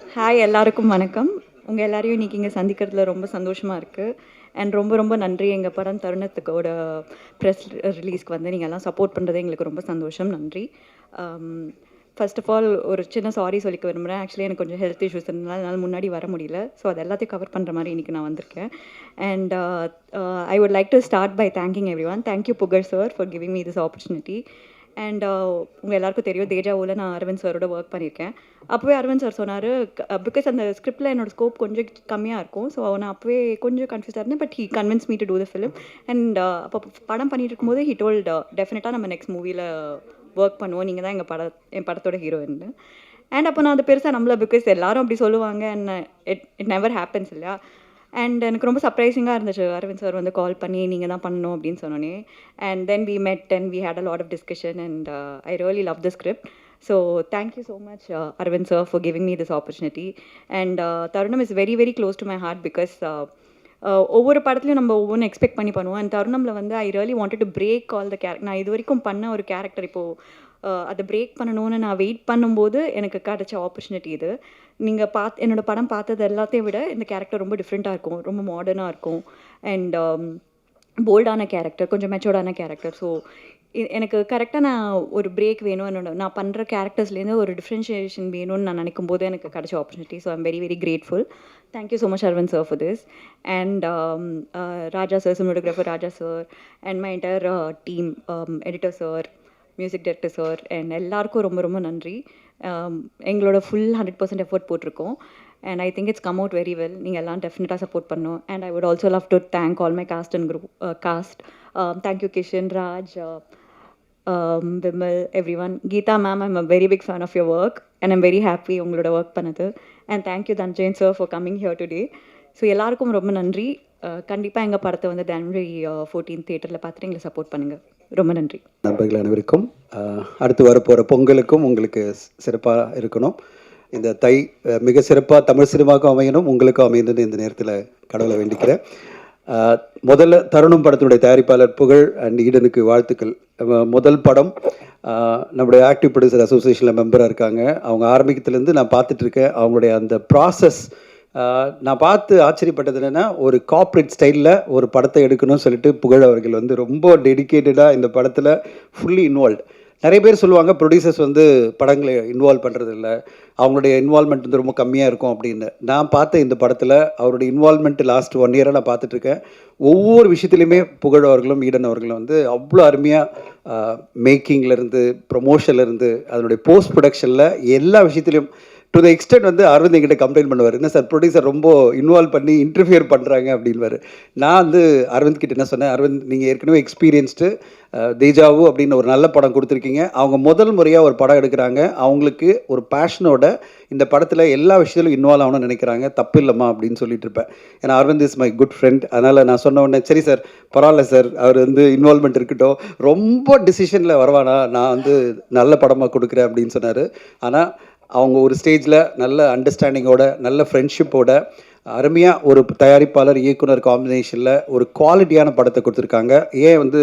Hi எல்லாருக்கும் வணக்கம். உங்கள் எல்லாரையும் இன்றைக்கி இங்கே சந்திக்கிறதுல ரொம்ப சந்தோஷமாக இருக்குது. அண்ட் ரொம்ப ரொம்ப நன்றி. எங்கள் படம் தருணத்துக்கோட ப்ரெஸ் ரிலீஸ்க்கு வந்து நீங்கள் எல்லாம் சப்போர்ட் பண்ணுறது எங்களுக்கு ரொம்ப சந்தோஷம். நன்றி. ஃபர்ஸ்ட் ஆஃப் ஆல் ஒரு சின்ன சாரி சொல்லிக்க விரும்புகிறேன். ஆக்சுவலி எனக்கு கொஞ்சம் ஹெல்த் இஷ்யூஸ் இருந்தனால என்னால் முன்னாடி வர முடியல. ஸோ அது எல்லாத்தையும் கவர் பண்ணுற மாதிரி இன்றைக்கி நான் வந்திருக்கேன். And I would like to start by thanking everyone. Thank you Pugazh sir for giving me this opportunity. And உங்கள் எல்லாருக்கும் தெரியும், தேஜாவில் நான் அரவிந்த் சாரோட ஒர்க் பண்ணியிருக்கேன். அப்போவே அரவிந்த் சார் சொன்னார், பிகாஸ் அந்த ஸ்கிரிப்டில் என்னோடய ஸ்கோப் கொஞ்சம் கம்மியாக இருக்கும். ஸோ நான் அப்போவே கொஞ்சம் கன்ஃபியூஸாக இருந்தேன். But he convince me to do the film. And அப்போ படம் பண்ணிட்டு இருக்கும்போது ஹி டோல்ட் டெஃபினட்டாக நம்ம நெக்ஸ்ட் மூவியில் ஒர்க் பண்ணுவோம், நீங்கள் தான் என் படத்தோட ஹீரோயின். அண்ட் அப்போ நான் அதை பெருசாக நம்பல, பிகாஸ் எல்லாரும் அப்படி சொல்லுவாங்க. அண்ட் இட் நெவர் ஹேப்பன்ஸ் இல்லையா. அண்ட் எனக்கு ரொம்ப சர்ப்ரைசிங்காக இருந்துச்சு அரவிந்த் சார் வந்து கால் பண்ணி நீங்கள் தான் பண்ணணும் அப்படின்னு சொன்னோன்னே. And then we met and we had a lot of discussion and I really love the script. So thank you so much Aravind sir for giving me this opportunity. And Tharunam is very very close to my heart, because ஒவ்வொரு படத்துலையும் நம்ம ஒவ்வொன்று expect பண்ணி பண்ணுவோம். And தருணமில் வந்து I really wanted to break all the நான் இது வரைக்கும் பண்ண ஒரு கேரக்டர் இப்போது அதை பிரேக் பண்ணணும்னு நான் வெயிட் பண்ணும்போது எனக்கு கிடைச்ச ஆப்பர்ச்சுனிட்டி இது. நீங்கள் என்னோடய படம் பார்த்தது எல்லாத்தையும் விட இந்த கேரக்டர் ரொம்ப டிஃப்ரெண்ட்டாக இருக்கும், ரொம்ப மாடர்னாக இருக்கும். அண்ட் போல்டான கேரக்டர், கொஞ்சம் மெச்சோர்டான கேரக்டர். ஸோ எனக்கு கரெக்டாக நான் ஒரு பிரேக் வேணும், நான் பண்ணுற கேரக்டர்ஸ்லேருந்து ஒரு டிஃப்ரென்ஷியேஷன் வேணும்னு நான் நினைக்கும் போது எனக்கு கிடைச்ச opportunity. So I'm very very grateful. Thank you so much Aravind sir for this. And Raja sir, cinematographer Raja sir, and my entire team, editor sir, music director sir, and எல்லாருக்கும் ரொம்ப ரொம்ப நன்றி. எங்களோட ஃபுல் 100% எஃபோர்ட் போட்டிருக்கோம். And I think it's come out very well. நீங்கள் எல்லாம் டெஃபினட்டாக support பண்ணணும். And I would also love to thank all my cast and group cast. Thank you Kishan, Raj, Vimal, everyone. Geetha ma'am, I'm a very big fan of your work and I'm very happy உங்களோட work பண்ணது. And thank you Dhananjayan sir for coming here today. So எல்லாருக்கும் ரொம்ப நன்றி. கண்டிப்பாக எங்கள் படத்தை வந்து ஜனவரி 14 தியேட்டரில் பார்த்துட்டு எங்களை சப்போர்ட் பண்ணுங்கள். ரொம்ப நன்றி. நண்பர்கள் அனைவருக்கும் அடுத்து வரப்போகிற பொங்கலுக்கும் உங்களுக்கு சிறப்பாக இருக்கணும். இந்த மிக சிறப்பாக தமிழ் சினிமாவுக்கும் அமையணும், உங்களுக்கும் அமையணும்னு இந்த நேரத்தில் கடவுளை வேண்டிக்கிறேன். முதல்ல தருணம் படத்தினுடைய தயாரிப்பாளர் புகழ் அண்ட் ஈடனுக்கு வாழ்த்துக்கள். முதல் படம் நம்முடைய ஆக்டிவ் ப்ரொடியூசர் அசோசியேஷனில் மெம்பராக இருக்காங்க. அவங்க ஆரம்பிக்கத்துலேருந்து நான் பார்த்துட்ருக்கேன். அவங்களுடைய அந்த ப்ராசஸ் நான் பார்த்து ஆச்சரியப்பட்டது என்னென்னா, ஒரு கார்ப்பரேட் ஸ்டைலில் ஒரு படத்தை எடுக்கணும்னு சொல்லிட்டு புகழ் அவர்கள் வந்து ரொம்ப டெடிக்கேட்டடாக இந்த படத்தில் ஃபுல்லி இன்வால்வ். நிறைய பேர் சொல்லுவாங்க ப்ரொடியூசர்ஸ் வந்து படங்களை இன்வால்வ் பண்ணுறது இல்லை, அவங்களுடைய இன்வால்மெண்ட் வந்து ரொம்ப கம்மியாக இருக்கும் அப்படின்னு. நான் பார்த்த இந்த படத்தில் அவருடைய இன்வால்மெண்ட் லாஸ்ட் 1 இயராக நான் பார்த்துட்ருக்கேன். ஒவ்வொரு விஷயத்துலையுமே புகழ் அவர்களும் ஈடன் அவர்களும் வந்து அவ்வளோ அருமையாக மேக்கிங்லேருந்து ப்ரொமோஷன்லேருந்து அதனுடைய போஸ்ட் ப்ரொடக்ஷனில் எல்லா விஷயத்துலையும் டு த எக்ஸ்டென்ட் வந்து அரவிந்த் என்கிட்ட கம்ப்ளைண்ட் பண்ணுவார், என்ன சார் ப்ரொடியூசர் ரொம்ப இன்வால்வ் பண்ணி இன்டர்ஃபியர் பண்ணுறாங்க அப்படின்வார். நான் வந்து அரவிந்த் கிட்ட என்ன சொன்னேன், அரவிந்த் நீங்கள் ஏற்கனவே எக்ஸ்பீரியன்ஸ்டு தேஜாவு அப்படின்னு ஒரு நல்ல படம் கொடுத்துருக்கீங்க, அவங்க முதல் முறையாக ஒரு படம் எடுக்கிறாங்க, அவங்களுக்கு ஒரு பேஷனோட இந்த படத்தில் எல்லா விஷயத்திலும் இன்வால்வ் ஆகணும்னு நினைக்கிறாங்க, தப்பு இல்லைம்மா அப்படின்னு சொல்லிட்டு இருப்பேன். ஏன்னா Aravind is my good friend. அதனால் நான் சொன்ன உடனே சரி சார் பரவாயில்ல சார், அவர் வந்து இன்வால்மெண்ட் இருக்கட்டும், ரொம்ப டிசிஷனில் வரவானா, நான் வந்து நல்ல படமாக கொடுக்குறேன் அப்படின்னு சொன்னார். ஆனால் அவங்க ஒரு ஸ்டேஜில் நல்ல அண்டர்ஸ்டாண்டிங்கோட நல்ல ஃப்ரெண்ட்ஷிப்போட அருமையாக ஒரு தயாரிப்பாளர் இயக்குனர் காம்பினேஷனில் ஒரு குவாலிட்டியான படத்தை கொடுத்துருக்காங்க. ஏன் வந்து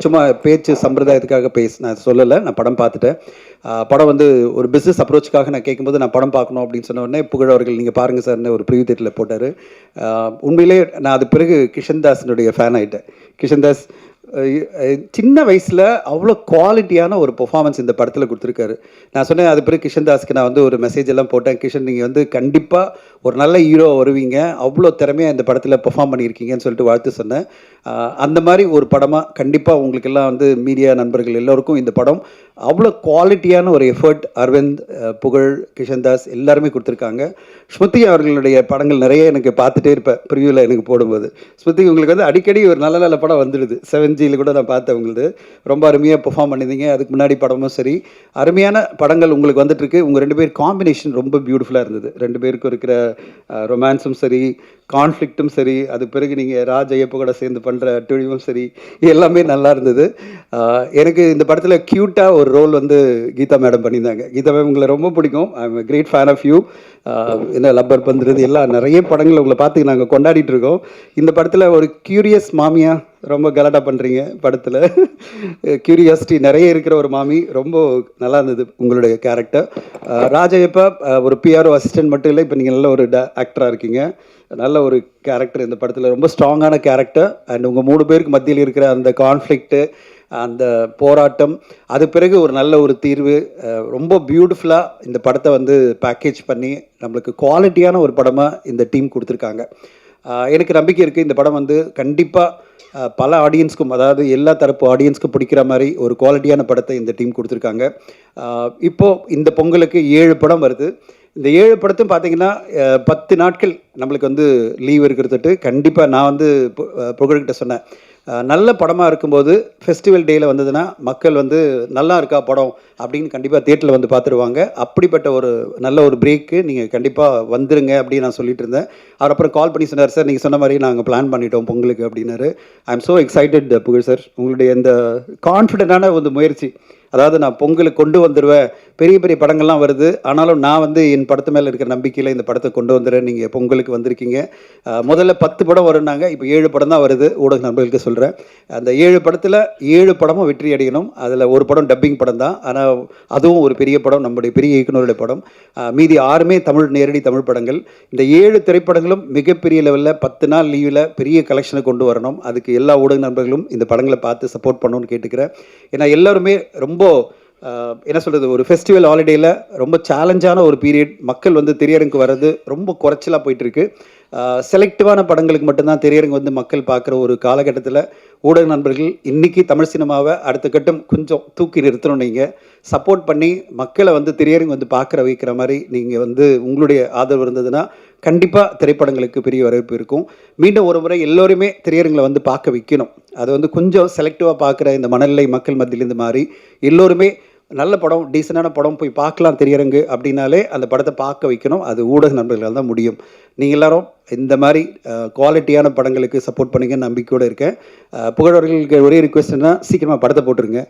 சும்மா பேச்சு சம்பிரதாயத்துக்காக நான் சொல்லலை, நான் படம் பார்த்துட்டேன். படம் வந்து ஒரு பிஸ்னஸ் அப்ரோச்சுக்காக நான் கேட்கும்போது நான் படம் பார்க்கணும் அப்படின்னு சொன்ன உடனே புகழ் அவர்கள் நீங்கள் பாருங்கள் சார்னு ஒரு ப்ரிவியூ தியேட்டரில் போட்டார். உண்மையிலே நான் அது பிறகு கிஷன்தாஸினுடைய ஃபேன் ஆகிட்டேன். கிஷன்தாஸ் சின்ன வயசில் அவ்வளோ குவாலிட்டியான ஒரு பெர்ஃபார்மன்ஸ் இந்த படத்தில் கொடுத்துருக்காரு. நான் சொன்னேன், அது பிறகு கிஷன்தாஸ்க்கு நான் வந்து ஒரு மெசேஜ் எல்லாம் போட்டேன், கிஷன் நீங்கள் வந்து கண்டிப்பாக ஒரு நல்ல ஹீரோ வருவீங்க, அவ்வளோ திறமையாக இந்த படத்தில் பெர்ஃபார்ம் பண்ணியிருக்கீங்கன்னு சொல்லிட்டு வாழ்த்து சொன்னேன். அந்த மாதிரி ஒரு படமாக கண்டிப்பாக உங்களுக்கெல்லாம் வந்து மீடியா நண்பர்கள் எல்லோருக்கும் இந்த படம் அவ்வளோ குவாலிட்டியான ஒரு எஃபர்ட் அரவிந்த், புகழ், கிஷன்தாஸ் எல்லாருமே கொடுத்துருக்காங்க. ஸ்மிருதி அவர்களுடைய படங்கள் நிறைய எனக்கு பார்த்துட்டே இருப்பேன் ப்ரிவியூவில் எனக்கு போடும்போது. ஸ்மிருதி உங்களுக்கு வந்து அடிக்கடி ஒரு நல்ல நல்ல படம் வந்துடுது. 7Gயில் கூட நான் பார்த்தேன், உங்களுக்கு ரொம்ப அருமையாக பெர்ஃபார்ம் பண்ணியிருந்தீங்க. அதுக்கு முன்னாடி படமும் சரி அருமையான படங்கள் உங்களுக்கு வந்துட்டுருக்கு. உங்கள் 2 பேர் காம்பினேஷன் ரொம்ப பியூட்டிஃபுல்லாக இருந்தது. 2 பேருக்கும் இருக்கிற ரொமான்ஸும் சரி, கான்ஃப்ளிக்ட்டும் சரி, அது பிறகு நீங்கள் ராஜ் ஐயப்ப கூட சேர்ந்து பண்ணுற துணிவும் சரி, எல்லாமே நல்லா இருந்தது. எனக்கு இந்த படத்தில் க்யூட்டாக ஒரு ரோல் வந்து கீதா மேடம் பண்ணியிருந்தாங்க. கீதா மேம் உங்களை ரொம்ப பிடிக்கும். I am great fan of you. என்ன லப்பர் பந்துறது எல்லாம் நிறைய படங்கள் உங்களை பார்த்து நாங்கள் கொண்டாடிட்டு இருக்கோம். இந்த படத்தில் ஒரு க்யூரியஸ் மாமியா ரொம்ப கலாட்டா பண்ணுறீங்க படத்தில். கியூரியாசிட்டி நிறைய இருக்கிற ஒரு மாமி. ரொம்ப நல்லா இருந்தது உங்களுடைய கேரக்டர். ராஜையப்பா ஒரு பிஆர்ஓ அசிஸ்டன்ட் மட்டும் இல்லை, இப்போ நீங்கள் நல்ல ஒரு ஆக்டராக இருக்கீங்க. நல்ல ஒரு கேரக்டர் இந்த படத்தில், ரொம்ப ஸ்ட்ராங்கான கேரக்டர். அண்ட் உங்கள் 3 பேருக்கு மத்தியில் இருக்கிற அந்த கான்ஃப்ளிக்ட்டு, அந்த போராட்டம், அது பிறகு ஒரு நல்ல ஒரு தீர்வு, ரொம்ப பியூட்டிஃபுல்லாக இந்த படத்தை வந்து பேக்கேஜ் பண்ணி நம்மளுக்கு குவாலிட்டியான ஒரு படமாக இந்த டீம் கொடுத்துருக்காங்க. எனக்கு நம்பிக்கை இருக்குது இந்த படம் வந்து கண்டிப்பாக பல ஆடியன்ஸ்க்கும், அதாவது எல்லா தரப்பு ஆடியன்ஸ்க்கும் பிடிக்கிற மாதிரி ஒரு குவாலிட்டியான படத்தை இந்த டீம் கொடுத்துருக்காங்க. இப்போது இந்த பொங்கலுக்கு 7 படம் வருது. இந்த 7 படத்தையும் பார்த்தீங்கன்னா 10 நாட்கள் நம்மளுக்கு வந்து லீவ் இருக்கிறதுட்டு கண்டிப்பாக நான் வந்து புகழ்கிட்ட சொன்னேன், நல்ல படமாக இருக்கும்போது ஃபெஸ்டிவல் டேயில் வந்ததுன்னா மக்கள் வந்து நல்லா இருக்கா படம் அப்படின்னு கண்டிப்பாக தியேட்டரில் வந்து பார்த்துருவாங்க. அப்படிப்பட்ட ஒரு நல்ல ஒரு பிரேக்கு நீங்கள் கண்டிப்பாக வந்துருங்க அப்படின்னு நான் சொல்லிட்டு இருந்தேன். அவர் அப்புறம் கால் பண்ணி சொன்னார், சார் நீங்கள் சொன்ன மாதிரி நாங்கள் பிளான் பண்ணிட்டோம் பொங்கலுக்கு அப்படின்னாரு. ஐ எம் ஸோ எக்ஸைட்டட் புகழ் சார், உங்களுடைய இந்த கான்ஃபிடென்ட்டான ஒரு முயற்சி. அதாவது நான் பொங்கலுக்கு கொண்டு வந்துடுவேன், பெரிய பெரிய படங்கள்லாம் வருது, ஆனாலும் நான் வந்து என் படத்து மேலே இருக்கிற நம்பிக்கையில் இந்த படத்தை கொண்டு வந்துடுறேன். நீங்கள் பொங்கலுக்கு வந்திருக்கீங்க. முதல்ல 10 படம் வரும்னாங்க, இப்போ 7 படம் தான் வருது. ஊடக நண்பர்களுக்கு சொல்கிறேன், அந்த 7 படத்தில் 7 படமும் வெற்றி அடையணும். அதில் ஒரு படம் டப்பிங் படம் தான், ஆனால் அதுவும் ஒரு பெரிய படம், நம்முடைய பெரிய இயக்குனருடைய படம். மீதி 6மே நேரடி தமிழ் படங்கள். இந்த 7 திரைப்படங்களும் மிகப்பெரிய லெவலில் 10 நாள் லீவில் பெரிய கலெக்ஷனை கொண்டு வரணும். அதுக்கு எல்லா ஊடக நண்பர்களும் இந்த படங்களை பார்த்து சப்போர்ட் பண்ணணும்னு கேட்டுக்கிறேன். ஏன்னா எல்லாருமே ரொம்ப என்ன சொல்கிறது, ஒரு ஃபெஸ்டிவல் ஹாலிடேயில் ரொம்ப சேலஞ்சான ஒரு பீரியட். மக்கள் வந்து திரையரங்குக்கு வர்றது ரொம்ப குறைச்சலாக போயிட்டுருக்கு. செலக்டிவான படங்களுக்கு மட்டும்தான் திரையரங்கு வந்து மக்கள் பார்க்குற ஒரு காலகட்டத்தில் ஊடக நண்பர்கள் இன்றைக்கி தமிழ் சினிமாவை அடுத்த கட்டம் கொஞ்சம் தூக்கி நிறுத்தணும். நீங்கள் சப்போர்ட் பண்ணி மக்களை வந்து திரையரங்கு வந்து பார்க்குற வைக்கிற மாதிரி நீங்கள் வந்து உங்களுடைய ஆதரவு இருந்ததுன்னா கண்டிப்பாக திரைப்படங்களுக்கு பெரிய வரவேற்பு இருக்கும். மீண்டும் ஒரு முறை எல்லோருமே திரையரங்களை வந்து பார்க்க வைக்கணும். அது வந்து கொஞ்சம் செலக்டிவாக பார்க்குற இந்த மனநிலை மக்கள் மத்தியிலேருந்து மாறி எல்லோருமே நல்ல படம், டீசெண்டான படம் போய் பார்க்கலாம் திரையரங்கு அப்படின்னாலே அந்த படத்தை பார்க்க வைக்கணும். அது ஊடக நண்பர்களால் தான் முடியும். நீங்கள் எல்லாரும் இந்த மாதிரி குவாலிட்டியான படங்களுக்கு சப்போர்ட் பண்ணிங்கன்னு நம்பிக்கையோடு இருக்கேன். புகழவர்களுக்கு ஒரே ரிக்வெஸ்ட்னா சீக்கிரமாக படத்தை போட்டுருங்க.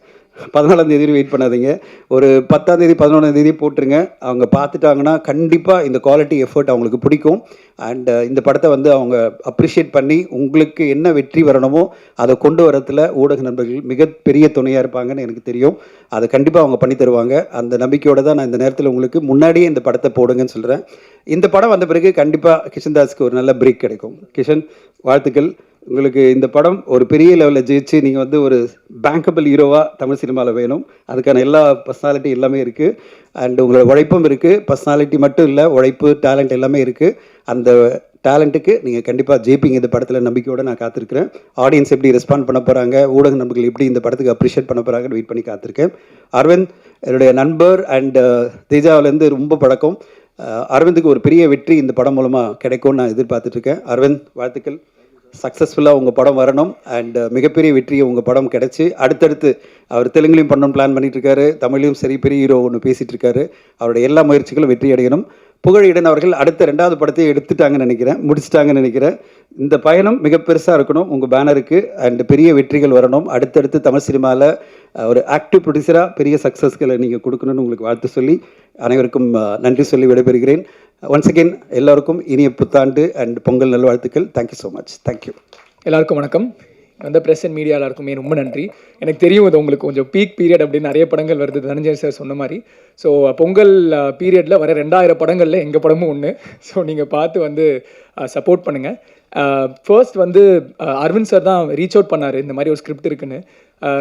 14ஆம் தேதி வெயிட் பண்ணாதீங்க, ஒரு 10ஆம் தேதி 11ஆம் தேதி போட்டுருங்க. அவங்க பார்த்துட்டாங்கன்னா கண்டிப்பாக இந்த குவாலிட்டி எஃபர்ட் அவங்களுக்கு பிடிக்கும். அண்ட் இந்த படத்தை வந்து அவங்க அப்ரிஷியேட் பண்ணி உங்களுக்கு என்ன வெற்றி வரணுமோ அதை கொண்டு வரத்தில் ஊடக நண்பர்கள் மிகப்பெரிய துணையாக இருப்பாங்கன்னு எனக்கு தெரியும். அதை கண்டிப்பாக அவங்க பண்ணி தருவாங்க. அந்த நம்பிக்கையோடு தான் நான் இந்த நேரத்தில் உங்களுக்கு முன்னாடியே இந்த படத்தை போடுங்கன்னு சொல்கிறேன். இந்த படம் வந்த பிறகு கண்டிப்பாக கிஷன் தாஸ்க்கு ஒரு நல்ல பிரேக் கிடைக்கும். கிஷன், வாழ்த்துக்கள். உங்களுக்கு இந்த படம் ஒரு பெரிய லெவலில் ஜெயிச்சு நீங்கள் வந்து ஒரு பேங்கபிள் ஹீரோவாக தமிழ் சினிமாவில் வேணும். அதுக்கான எல்லா பர்சனாலிட்டி எல்லாமே இருக்குது. அண்ட் உங்களோட உழைப்பும் இருக்குது. பர்சனாலிட்டி மட்டும் இல்லை, உழைப்பு, டேலண்ட் எல்லாமே இருக்குது. அந்த டேலண்ட்டுக்கு நீங்கள் கண்டிப்பாக ஜெயிப்பீங்க இந்த படத்தில் நம்பிக்கையோடு நான் காத்திருக்கிறேன். ஆடியன்ஸ் எப்படி ரெஸ்பாண்ட் பண்ண போகிறாங்க, ஊடக நண்பர்கள் எப்படி இந்த படத்துக்கு அப்ரிஷியேட் பண்ண போகிறாங்கன்னு வெயிட் பண்ணி காத்திருக்கேன். அரவிந்த் என்னுடைய நண்பர் அண்ட் தேஜாவிலேருந்து ரொம்ப பழக்கம். அரவிந்துக்கு ஒரு பெரிய வெற்றி இந்த படம் மூலமாக கிடைக்கும்னு நான் எதிர்பார்த்துட்ருக்கேன். அரவிந்த், வாழ்த்துக்கள். சக்ஸஸ்ஃபுல்லாக உங்கள் படம் வரணும். அண்ட் மிகப்பெரிய வெற்றியை உங்கள் படம் கிடச்சி அடுத்தடுத்து அவர் தெலுங்குலையும் பண்ணணும்னு பிளான் பண்ணிகிட்ருக்காரு, தமிழ்லையும் சரி பெரிய ஹீரோ ஒன்று பேசிகிட்டு இருக்காரு. அவருடைய எல்லா முயற்சிகளும் வெற்றி அடையணும். புகழிடன் அவர்கள் அடுத்த 2வது படத்தை எடுத்துட்டாங்கன்னு நினைக்கிறேன், முடிச்சிட்டாங்கன்னு நினைக்கிறேன். இந்த பயணம் மிக பெருசாக இருக்கணும் உங்கள் பேனருக்கு. அண்ட் பெரிய வெற்றிகள் வரணும். அடுத்தடுத்து தமிழ் சினிமாவில் ஒரு ஆக்டிவ் ப்ரொடியூசராக பெரிய சக்ஸஸ்களை நீங்கள் கொடுக்கணும்னு உங்களுக்கு வாழ்த்து சொல்லி அனைவருக்கும் நன்றி சொல்லி விடைபெறுகிறேன். ஒன்ஸ் அகெயின் எல்லோருக்கும் இனிய புத்தாண்டு அண்ட் பொங்கல் நல்வாழ்த்துக்கள். Thank you so much. தேங்க்யூ. எல்லாருக்கும் வணக்கம். அந்த ப்ரெஸ் அண்ட் மீடியா எல்லாருக்குமே ரொம்ப நன்றி. எனக்கு தெரியும் இது உங்களுக்கு கொஞ்சம் பீக் பீரியட் அப்படின்னு நிறைய படங்கள் வருது, தனஞ்சய் சார் சொன்ன மாதிரி. ஸோ பொங்கல் பீரியடில் வர 2000 படங்களில் எங்கள் படமும் ஒன்று. ஸோ நீங்கள் பார்த்து வந்து சப்போர்ட் பண்ணுங்கள். ஃபர்ஸ்ட் வந்து அரவிந்த் சார் தான் ரீச் அவுட் பண்ணார், இந்த மாதிரி ஒரு ஸ்கிரிப்ட் இருக்குன்னு.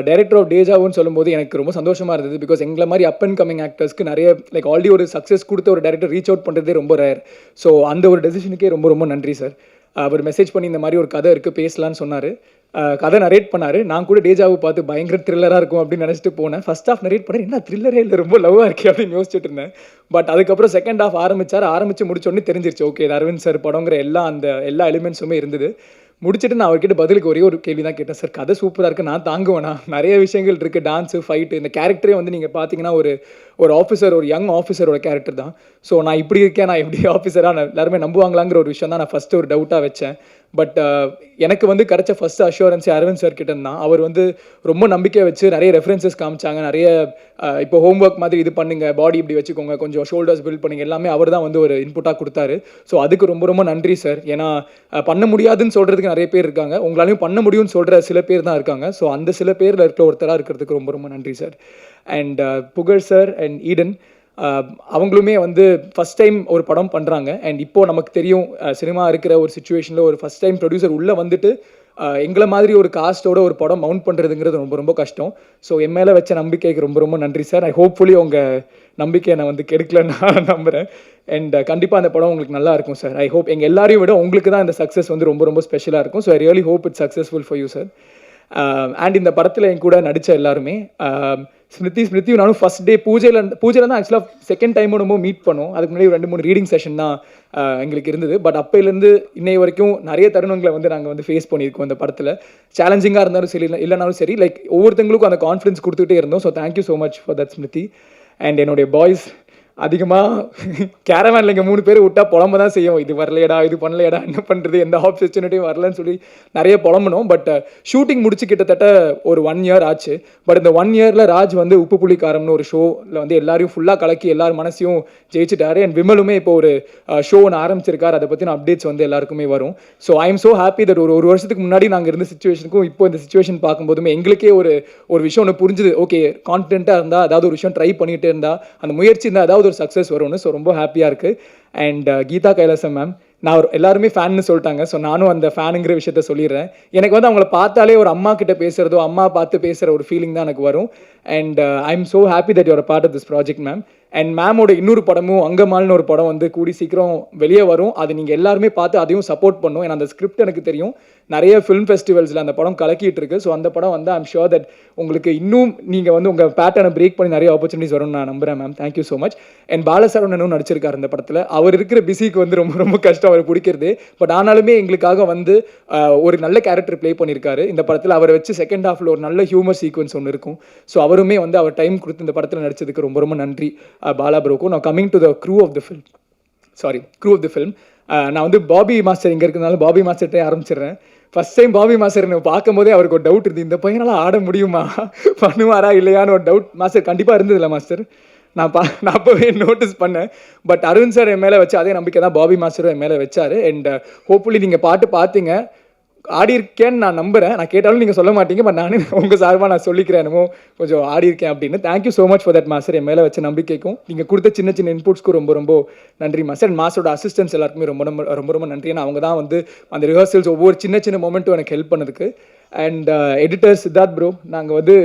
டைரக்டர் ஆஃப் டேஜாவுன்னு சொல்லும்போது எனக்கு ரொம்ப சந்தோஷமாக இருந்தது. பிகாஸ் எங்களை மாதிரி அப் அண்ட் கமிங் ஆக்டர்ஸ்க்கு நிறைய லைக் ஆல்ரெடி ஒரு சக்ஸஸ் கொடுத்த ஒரு டைரக்டர் ரீச் அவுட் பண்ணுறதே ரொம்ப ரேர். ஸோ அந்த ஒரு டெசிஷனுக்கே ரொம்ப ரொம்ப நன்றி சார். அவர் மெசேஜ் பண்ணி இந்த மாதிரி ஒரு கதை இருக்குது பேசலான்னு சொன்னார். கதை நரேட் பண்ணார். நான் கூட டேஜாவை பார்த்து பயங்கர த்ரில்லராக இருக்கும் அப்படின்னு நினச்சிட்டு போனேன். ஃபர்ஸ்ட் ஹாஃப் நரேட் பண்ணேன், என்ன த்ரில்லரே இல்லை, ரொம்ப லவ்வாக இருக்கே அப்படின்னு யோசிச்சுட்டு இருந்தேன். பட் அதுக்கப்புறம் செகண்ட் ஹாஃப் ஆரம்பித்து முடிச்சோடனே தெரிஞ்சிருச்சு, ஓகே இது அரவிந்த் சார் படங்கிற எல்லா எலிமெண்ட்ஸுமே இருந்தது. முடிச்சுட்டு நான் அவர்கிட்ட பதிலுக்கு ஒரே ஒரு கேள்வி தான் கேட்டேன், சார் கதை சூப்பராக இருக்குது, நான் தாங்குவேனா, நிறைய விஷயங்கள் இருக்குது, டான்ஸு, ஃபைட்டு, இந்த கேரக்டரே வந்து நீங்கள் பார்த்தீங்கன்னா ஒரு ஆஃபீஸர், ஒரு யங் ஆஃபீஸரோட கேரக்டர் தான். ஸோ நான் இப்படி இருக்கேன், நான் எப்படி ஆஃபீஸராக எல்லாருமே நம்புவாங்களாங்கிற ஒரு விஷயம் தான் நான் ஃபஸ்ட்டு ஒரு டவுட்டாக வச்சேன். பட் எனக்கு வந்து கிடைச்ச ஃபர்ஸ்ட் அஷூரன்ஸ் அரவிந்த் சார் கிட்ட இருந்தான். அவர் வந்து ரொம்ப நம்பிக்கை வச்சு நிறைய ரெஃபரன்சஸ் காமிச்சாங்க. நிறைய இப்போ ஹோம்ஒர்க் மாதிரி இது பண்ணுங்க, பாடி இப்படி வச்சுக்கோங்க, கொஞ்சம் ஷோல்டர்ஸ் பில்ட் பண்ணுங்க, எல்லாமே அவர் தான் வந்து ஒரு இன்புட்டாக கொடுத்தாரு. ஸோ அதுக்கு ரொம்ப ரொம்ப நன்றி சார். ஏன்னா பண்ண முடியாதுன்னு சொல்கிறதுக்கு நிறைய பேர் இருக்காங்க, உங்களாலையும் பண்ண முடியும்னு சொல்கிற சில பேர் தான் இருக்காங்க. ஸோ அந்த சில பேரில் இருக்கிற ஒருத்தராக இருக்கிறதுக்கு ரொம்ப ரொம்ப நன்றி சார். அண்ட் புகழ் சார் அண்ட் ஈடன் அவங்களுமே வந்து ஃபஸ்ட் டைம் ஒரு படம் பண்ணுறாங்க. அண்ட் இப்போது நமக்கு தெரியும் சினிமா இருக்கிற ஒரு சுச்சுவேஷனில் ஒரு ஃபஸ்ட் டைம் ப்ரொடியூசர் உள்ளே வந்துட்டு எங்களை மாதிரி ஒரு காஸ்ட்டோட ஒரு படம் மவுண்ட் பண்ணுறதுங்கிறது ரொம்ப ரொம்ப கஷ்டம். ஸோ என் மேலே வச்ச நம்பிக்கைக்கு ரொம்ப ரொம்ப நன்றி சார். ஐ ஹோப்ஃபுல்லி உங்கள் நம்பிக்கையை நான் வந்து கெடுக்கலன்னு நான் நம்புகிறேன். அண்ட் கண்டிப்பாக அந்த படம் உங்களுக்கு நல்லா இருக்கும் சார். ஐ ஹோப் எங்கள் எல்லாரையும் விட உங்களுக்கு தான் இந்த சக்ஸஸ் வந்து ரொம்ப ரொம்ப ஸ்பெஷலாக இருக்கும். So I really hope it's successful for you sir. And இந்த படத்தில் என் கூட நடித்த எல்லாருமே ஸ்மிருதியும் நானும் ஃபஸ்ட் டே பூஜையில் தான் ஆக்சுவலாக செகண்ட் டைம் நம்ம மீட் பண்ணோம். அதுக்கு முன்னாடி 2-3 ரீடிங் செஷன் தான் எங்களுக்கு இருந்தது. பட் அப்போலேருந்து இன்னை வரைக்கும் நிறைய தருணங்களை வந்து நாங்கள் வந்து ஃபேஸ் பண்ணியிருக்கோம் இந்த படத்தில். சேலஞ்சிங்காக இருந்தாலும் சரி இல்லைனாலும் சரி, லைக் ஒவ்வொருத்தங்களுக்கும் அந்த கான்ஃபிடன்ஸ் கொடுத்துட்டே இருந்தோம். So thank you so much for that Smriti. And என்னுடைய பாய்ஸ் அதிகமாக கேரவேனில் இங்கே 3 பேர் விட்டால் புலம்ப தான் செய்யும். இது வரலையடா, இது பண்ணலையடா, என்ன பண்ணுறது, எந்த ஆப்பர்ச்சுனிட்டியும் வரலன்னு சொல்லி நிறைய புலம்பணும். பட் ஷூட்டிங் முடிச்சு கிட்டத்தட்ட ஒரு 1 இயர் ஆச்சு. பட் இந்த 1 இயரில் ராஜ் வந்து உப்பு புளி காரம்னு ஒரு ஷோவில் வந்து எல்லாரையும் ஃபுல்லாக கலக்கி எல்லார் மனசையும் ஜெயிச்சிட்டாரு. அண்ட் விமலுமே இப்போ ஒரு ஷோ ஒன்று ஆரம்பிச்சிருக்காரு. அதை பற்றின அப்டேட்ஸ் வந்து எல்லாருக்குமே வரும். So I am so happy that ஒரு வருஷத்துக்கு முன்னாடி நாங்கள் இருந்த சுச்சுவேஷனுக்கும் இப்போ இந்த சுச்சுவேஷன் பார்க்கும்போதுமே எங்களுக்கே ஒரு விஷயம் ஒன்று புரிஞ்சுது. ஓகே, கான்ஃபிடென்ட்டாக இருந்தால் அதாவது ஒரு விஷயம் ட்ரை பண்ணிகிட்டே இருந்தால் அந்த முயற்சி இருந்தால் அதாவது ஒரு சக்ஸஸ் வரும்னு. ஸோ ரொம்ப ஹாப்பியாக இருக்குது. அண்ட் கீதா கைலாசம் மேம், நான் எல்லாருமே ஃபேன்னு சொல்லிட்டாங்க. ஸோ நானும் அந்த ஃபேனுங்கிற விஷயத்த சொல்லிடுறேன். எனக்கு வந்து அவங்கள பார்த்தாலே ஒரு அம்மா கிட்ட பேசுகிறதோ அம்மா பார்த்து பேசுகிற ஒரு ஃபீலிங் தான் எனக்கு வரும். And I am so happy that your part of this project ma'am. And மேமோட இன்னொரு படமும் அங்கமால்னு ஒரு படம் வந்து கூடி சீக்கிரம் வெளியே வரும். அது நீங்கள் எல்லாருமே பார்த்து அதையும் சப்போர்ட் பண்ணும். ஏன்னா அந்த ஸ்கிரிப்ட் எனக்கு தெரியும், நிறைய ஃபிலிம் ஃபெஸ்டிவல்ஸில் அந்த படம் கலக்கிட்டு இருக்கு. ஸோ அந்த படம் வந்து ஐம் ஷுர் தட் உங்களுக்கு இன்னும் நீங்கள் வந்து உங்கள் பேட்டர்னை பிரேக் பண்ணி நிறைய ஆப்பர்ச்சுனிட்டிஸ் வரும்னு நான் நம்புகிறேன் ma'am. Thank you so much. And பாலசரவணனும் நடிச்சிருக்காரு இந்த படத்தில். அவர் இருக்கிற பிஸிக்கு வந்து ரொம்ப ரொம்ப கஷ்டம் அவர் பிடிக்கிறது. பட் ஆனாலுமே எங்களுக்காக வந்து ஒரு நல்ல கேரக்டர் ப்ளே பண்ணியிருக்காரு இந்த படத்தில். அவரை வச்சு செகண்ட் ஹாஃபில் ஒரு நல்ல ஹியூமர் சீக்வன்ஸ் ஒன்று இருக்கும். ஸோ அவருமே வந்து அவர் டைம் கொடுத்து இந்த படத்தில் நடிச்சதுக்கு ரொம்ப ரொம்ப நன்றி பாலா ப்ரோக்கும். நான் coming to the crew of the film. நான் வந்து பாபி மாஸ்டர் இங்கே இருக்கிறதுனால பாபி மாஸ்டர்கிட்டே ஆரம்பிச்சிடுறேன். ஃபஸ்ட் டைம் பாபி மாஸ்டர் பார்க்கும்போதே அவருக்கு ஒரு டவுட் இருந்தது, இந்த பையனால் ஆட முடியுமா, பண்ணுவாரா இல்லையான்னு ஒரு டவுட் மாஸ்டர் கண்டிப்பாக இருந்ததில்ல மாஸ்டர். நான் அப்போவே நோட்டீஸ் பண்ணேன். பட் அரவிந்த் சார் என் மேலே வச்சு அதே நம்பிக்கை தான் பாபி மாஸ்டரும் என் மேலே வச்சார். அண்ட் ஹோப்ஃபுல்லி நீங்கள் பாட்டு பார்த்தீங்க, ஆடி இருக்கேன்னு நான் நம்புகிறேன். நான் கேட்டாலும் நீங்கள் சொல்ல மாட்டீங்க. பட் நானே உங்கள் சார்பாக நான் சொல்லிக்கிறேன், என்னமோ கொஞ்சம் ஆடி இருக்கேன் அப்படின்னு. Thank you so much for that master. என் மேலே வச்ச நம்பிக்கைக்கும் நீங்கள் கொடுத்த சின்ன சின்ன இன்புட்ஸ்க்கும் ரொம்ப ரொம்ப நன்றி மாஸ்டர். அண்ட் மாஸ்டரோட அசிஸ்டன்ஸ் எல்லாருக்குமே ரொம்ப ரொம்ப நன்றி. ஏன்னா அவங்க தான் வந்து அந்த ரிஹர்சல்ஸ் ஒவ்வொரு சின்ன சின்ன மொமெண்ட்டும் எனக்கு ஹெல்ப் பண்ணதுக்கு. அண்ட் எடிட்டர் சித்தார்த் ப்ரோ, நாங்கள் வந்து